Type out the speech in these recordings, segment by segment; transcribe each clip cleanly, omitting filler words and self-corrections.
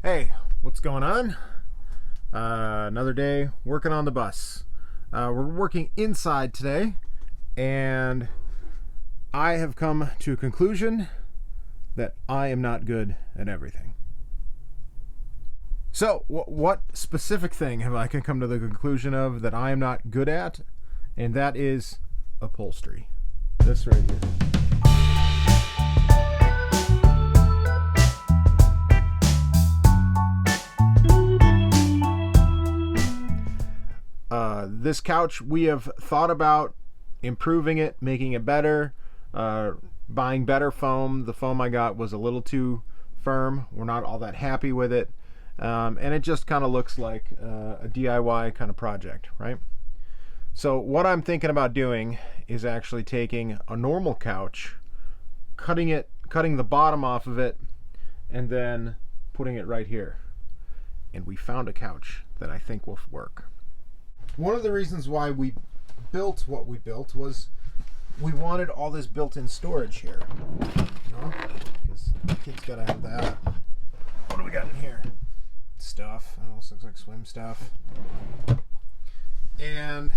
Hey, what's going on? Another day working on the bus. We're working inside today, and I have come to a conclusion that I am not good at everything. So, what specific thing have I come to the conclusion of that I am not good at? And that is upholstery. This right here. This couch, we have thought about improving it, making it better, buying better foam. The foam I got was a little too firm. We're not all that happy with it. And it just kind of looks like a DIY kind of project, right? So what I'm thinking about doing is actually taking a normal couch, cutting the bottom off of it, and then putting it right here. And we found a couch that I think will work. One of the reasons why we built what we built was we wanted all this built-in storage here, you know, because the kids gotta have that. What do we got in here? Stuff. I don't know, this looks like swim stuff. And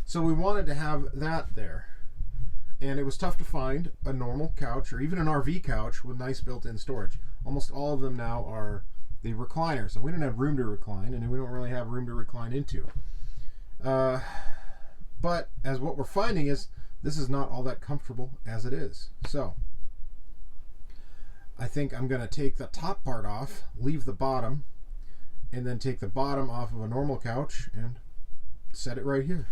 so we wanted to have that there. And it was tough to find a normal couch or even an RV couch with nice built-in storage. Almost all of them now are the recliners, and we don't have room to recline, and we don't really have room to recline into. But as what we're finding is this is not all that comfortable as it is. So I think I'm going to take the top part off, leave the bottom, and then take the bottom off of a normal couch and set it right here.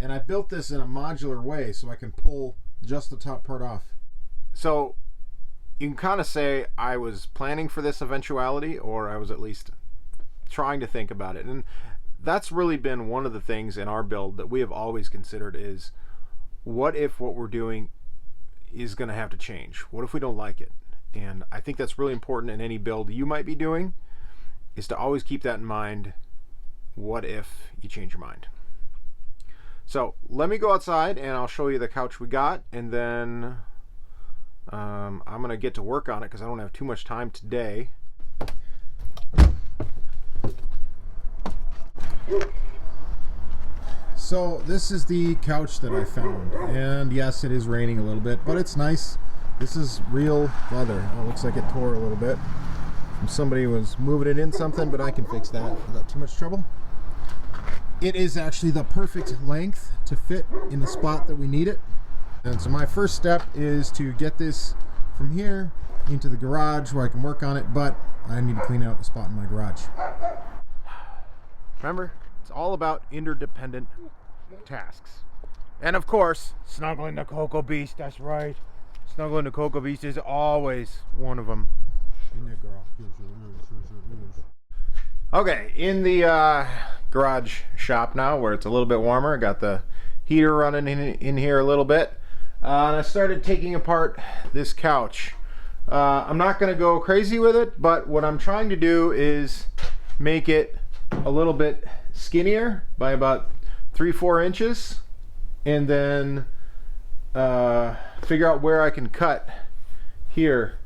And I built this in a modular way so I can pull just the top part off. So you can kind of say I was planning for this eventuality, or I was at least trying to think about it. And that's really been one of the things in our build that we have always considered is, what if what we're doing is going to have to change? What if we don't like it? And I think that's really important in any build you might be doing, is to always keep that in mind. What if you change your mind? So let me go outside and I'll show you the couch we got, and then I'm going to get to work on it because I don't have too much time today. So this is the couch that I found, and yes, it is raining a little bit, but it's nice. This is real leather. Oh, it looks like it tore a little bit. Somebody was moving it in something, but I can fix that without too much trouble. It is actually the perfect length to fit in the spot that we need it. And so my first step is to get this from here into the garage where I can work on it, but I need to clean out a spot in my garage. Remember, it's all about interdependent tasks. And of course, snuggling the Cocoa Beast, that's right. Snuggling the Cocoa Beast is always one of them. In there, girl. Okay, in the garage shop now where it's a little bit warmer. I got the heater running in here a little bit. And I started taking apart this couch. I'm not going to go crazy with it, but what I'm trying to do is make it a little bit skinnier by about 3-4 inches, and then figure out where I can cut here.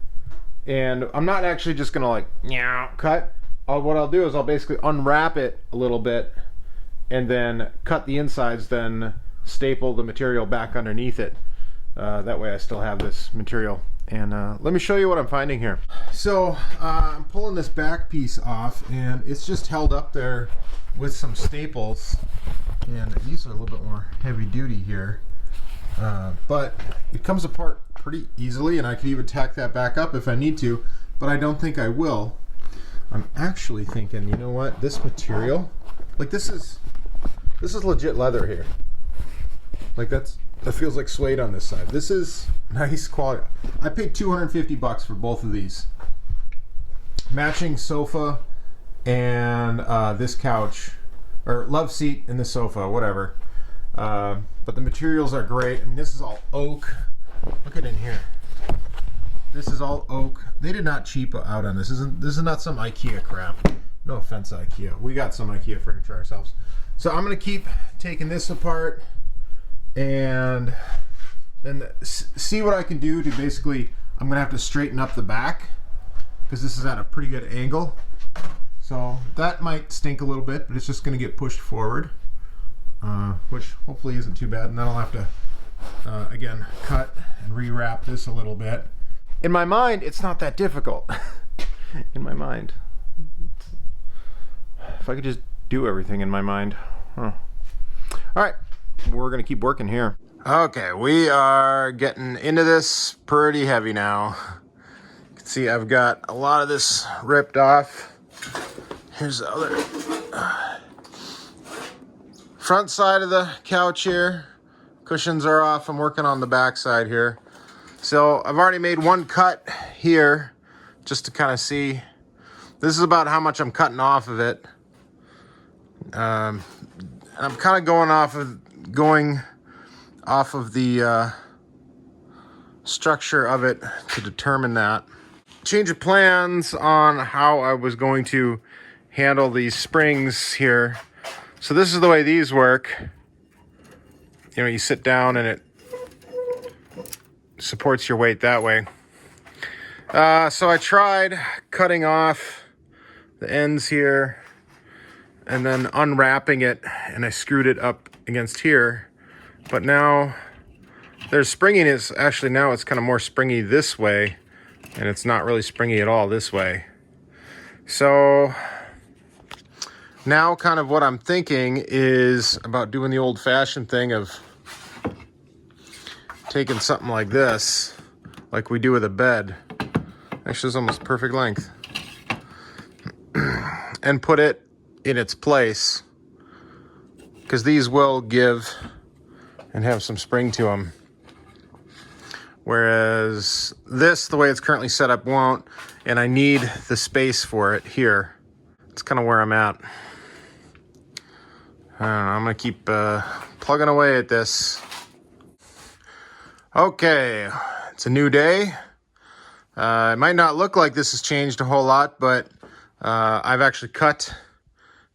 And I'm not actually just going to like cut. What I'll do is I'll basically unwrap it a little bit and then cut the insides, then staple the material back underneath it. That way I still have this material. And let me show you what I'm finding here. So I'm pulling this back piece off, and it's just held up there with some staples. And these are a little bit more heavy duty here. But it comes apart pretty easily, and I can even tack that back up if I need to, but I don't think I will. I'm actually thinking, you know what, this material, like this is legit leather here. Like that feels like suede on this side. This is nice quality. I paid $250 for both of these. Matching sofa and this couch, or love seat and the sofa, whatever. But the materials are great. I mean, this is all oak. Look at in here. This is all oak. They did not cheap out on this. This is not some IKEA crap. No offense, IKEA. We got some IKEA furniture ourselves. So I'm going to keep taking this apart and then see what I can do to basically, I'm going to have to straighten up the back because this is at a pretty good angle. So that might stink a little bit, but it's just going to get pushed forward, which hopefully isn't too bad. And then I'll have to, again, cut and rewrap this a little bit. In my mind, it's not that difficult. In my mind. If I could just do everything in my mind. Huh. All right, we're going to keep working here. Okay, we are getting into this pretty heavy now. You can see I've got a lot of this ripped off. Here's the other front side of the couch here. Cushions are off. I'm working on the back side here. So I've already made one cut here just to kind of see. This is about how much I'm cutting off of it. And I'm kind of going off of the structure of it to determine that. Change of plans on how I was going to handle these springs here. So this is the way these work. You know, you sit down and it supports your weight that way. So I tried cutting off the ends here and then unwrapping it, and I screwed it up against here. But now there's springiness. Actually, now it's kind of more springy this way, and it's not really springy at all this way. So now kind of what I'm thinking is about doing the old-fashioned thing of taking something like this, like we do with a bed. Actually, it's almost perfect length. And put it in its place, because these will give and have some spring to them. Whereas this, the way it's currently set up, won't, and I need the space for it here. It's kind of where I'm at. I don't know, I'm gonna keep plugging away at this. Okay, it's a new day. It might not look like this has changed a whole lot, but I've actually cut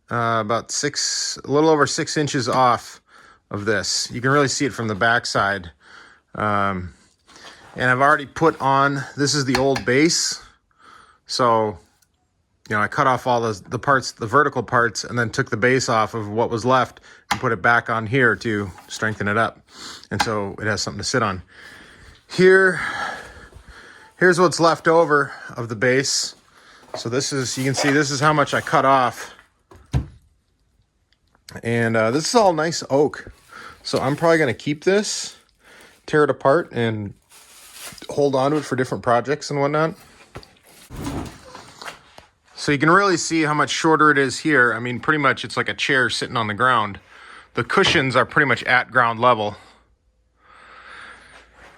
about a little over 6 inches off of this. You can really see it from the back side. And I've already put on, this is the old base. So, you know, I cut off all the parts, the vertical parts, and then took the base off of what was left and put it back on here to strengthen it up. And so it has something to sit on. Here's what's left over of the base. So this is, you can see this is how much I cut off. And this is all nice oak. So I'm probably going to keep this, tear it apart, and hold on to it for different projects and whatnot. So you can really see how much shorter it is here. I mean, pretty much it's like a chair sitting on the ground. The cushions are pretty much at ground level.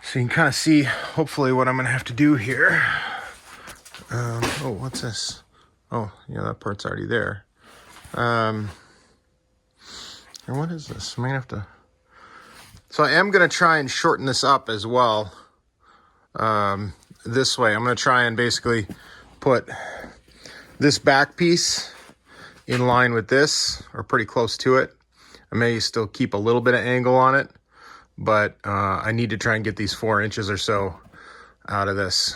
So you can kind of see, hopefully, what I'm going to have to do here. Oh, what's this? Oh, yeah, that part's already there. And what is this? I might have to... So I am going to try and shorten this up as well. This way. I'm going to try and basically put this back piece in line with this, or pretty close to it. I may still keep a little bit of angle on it, but I need to try and get these 4 inches or so out of this.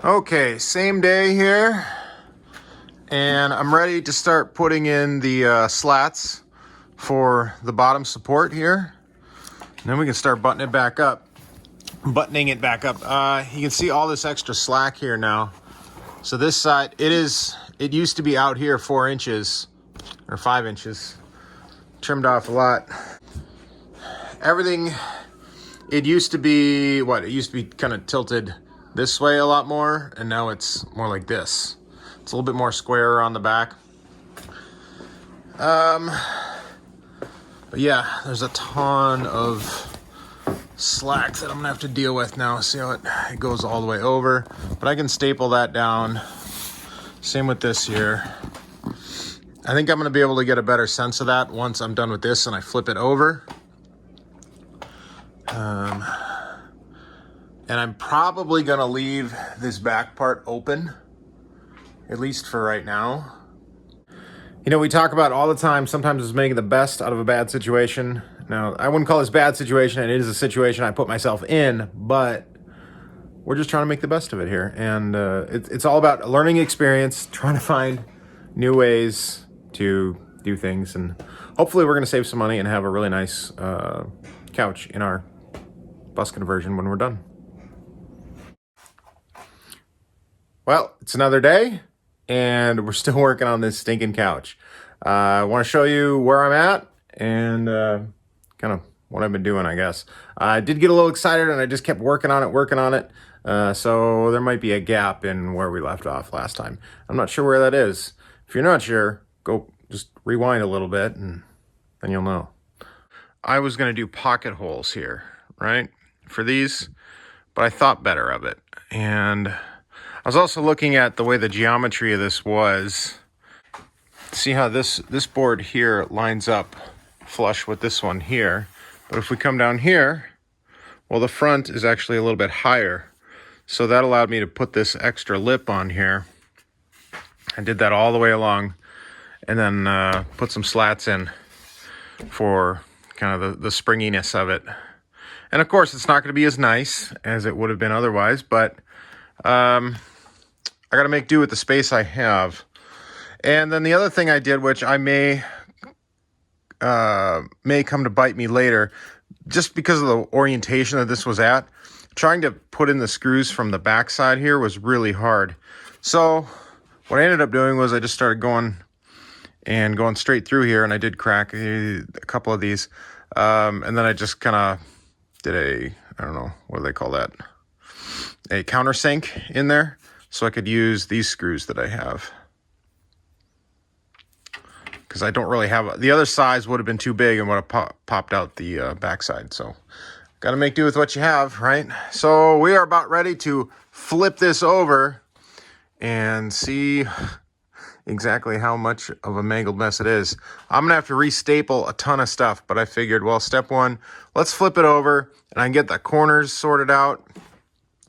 Okay, same day here, and I'm ready to start putting in the slats for the bottom support here. And then we can start buttoning it back up. You can see all this extra slack here now. So this side, it used to be out here 4 inches or 5 inches. Trimmed off a lot. Everything, it used to be kind of tilted this way a lot more, and now it's more like this. It's a little bit more square on the back. But yeah, there's a ton of slack that I'm gonna have to deal with now. See how it goes all the way over, but I can staple that down. Same with this here. I think I'm gonna be able to get a better sense of that once I'm done with this and I flip it over. And I'm probably gonna leave this back part open, at least for right now. You know, we talk about all the time, sometimes it's making the best out of a bad situation. Now, I wouldn't call this a bad situation, and it is a situation I put myself in, but we're just trying to make the best of it here. And it's all about a learning experience, trying to find new ways to do things. And hopefully we're going to save some money and have a really nice couch in our bus conversion when we're done. Well, it's another day, and we're still working on this stinking couch. I want to show you where I'm at and kind of what I've been doing, I guess. I did get a little excited, and I just kept working on it. So there might be a gap in where we left off last time. I'm not sure where that is. If you're not sure, go just rewind a little bit, and then you'll know. I was going to do pocket holes here, right, for these, but I thought better of it. And I was also looking at the way the geometry of this was. See how this board here lines up flush with this one here. But if we come down here, well, the front is actually a little bit higher. So that allowed me to put this extra lip on here. I did that all the way along, and then put some slats in for kind of the springiness of it. And of course, it's not going to be as nice as it would have been otherwise, but I got to make do with the space I have. And then the other thing I did, which I may come to bite me later, just because of the orientation that this was at, trying to put in the screws from the back side here was really hard. So what I ended up doing was I just started going straight through here, and I did crack a couple of these. And then I just kind of did I don't know, what do they call that? A countersink in there, so I could use these screws that I have. Because I don't really have, the other size would have been too big and would have popped out the backside. So got to make do with what you have, right? So we are about ready to flip this over and see exactly how much of a mangled mess it is. I'm going to have to restaple a ton of stuff, but I figured, well, step one, let's flip it over and I can get the corners sorted out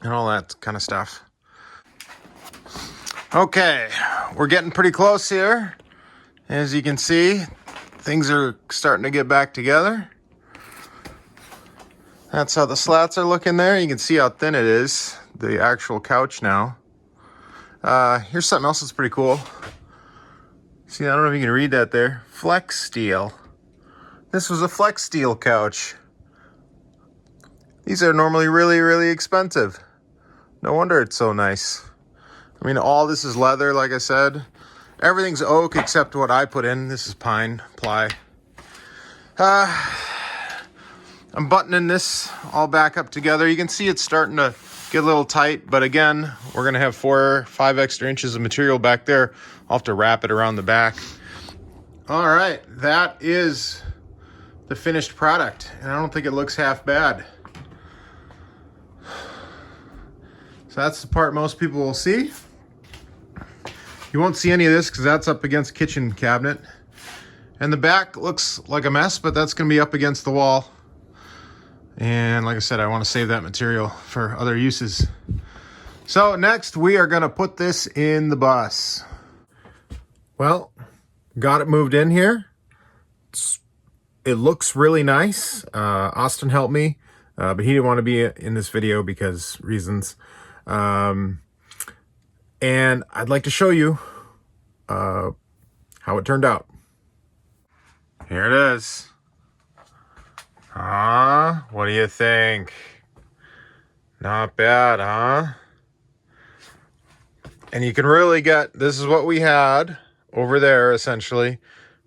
and all that kind of stuff. Okay, we're getting pretty close here. As you can see, things are starting to get back together. That's how the slats are looking there. You can see how thin it is, the actual couch now. Here's something else that's pretty cool. See, I don't know if you can read that there. Flex steel. This was a flex steel couch. These are normally really, really expensive. No wonder it's so nice. I mean, all this is leather, like I said. Everything's oak except what I put in. This is pine ply. I'm buttoning this all back up together. You can see it's starting to get a little tight, but again, we're gonna have 4 or 5 extra inches of material back there. I'll have to wrap it around the back. All right, that is the finished product, and I don't think it looks half bad. So that's the part most people will see. You won't see any of this because that's up against the kitchen cabinet. And the back looks like a mess, but that's going to be up against the wall. And like I said, I want to save that material for other uses. So next, we are going to put this in the bus. Well, got it moved in here. It looks really nice. Austin helped me, but he didn't want to be in this video because reasons. And I'd like to show you how it turned out. Here it is. What do you think? Not bad, huh? And you can really get, this is what we had over there, essentially.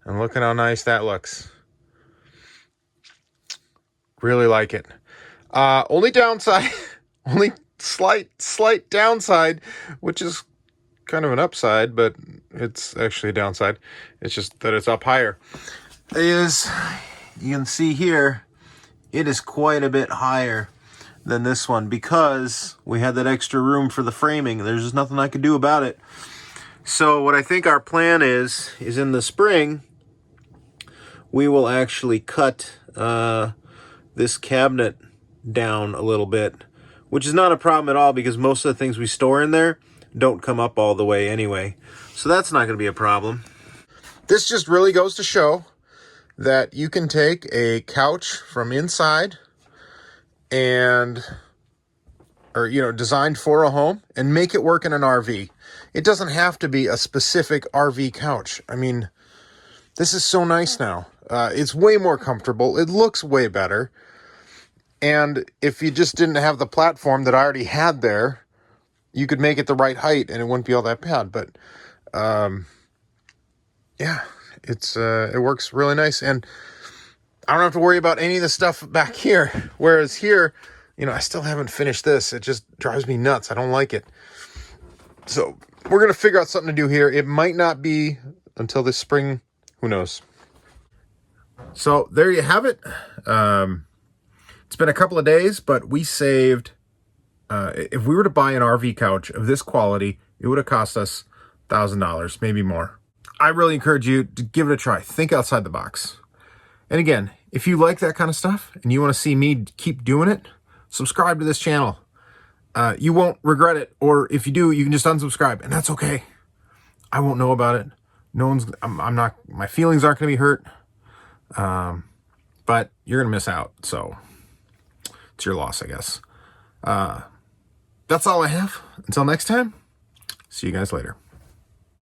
And look at how nice that looks. Really like it. Only downside, only slight downside, which is kind of an upside, but it's actually a downside. It's just that it's up higher. Is, you can see here, it is quite a bit higher than this one because we had that extra room for the framing. There's just nothing I could do about it. So what I think our plan is in the spring, we will actually cut this cabinet down a little bit, which is not a problem at all because most of the things we store in there don't come up all the way anyway. So that's not going to be a problem. This just really goes to show that you can take a couch from inside and or, you know, designed for a home and make it work in an RV. It doesn't have to be a specific RV couch. I mean, this is so nice now. It's way more comfortable. It looks way better. And if you just didn't have the platform that I already had there, you could make it the right height and it wouldn't be all that bad. But yeah, it works really nice. And I don't have to worry about any of the stuff back here. Whereas here, you know, I still haven't finished this. It just drives me nuts. I don't like it. So we're going to figure out something to do here. It might not be until this spring. Who knows? So there you have it. It's been a couple of days, but we saved, if we were to buy an RV couch of this quality, it would have cost us $1,000, maybe more. I really encourage you to give it a try. Think outside the box. And again, if you like that kind of stuff and you want to see me keep doing it, subscribe to this channel. You won't regret it. Or if you do, you can just unsubscribe, and that's okay. I won't know about it. I'm not, my feelings aren't going to be hurt. But you're going to miss out. So it's your loss, I guess. That's all I have. Until next time, see you guys later.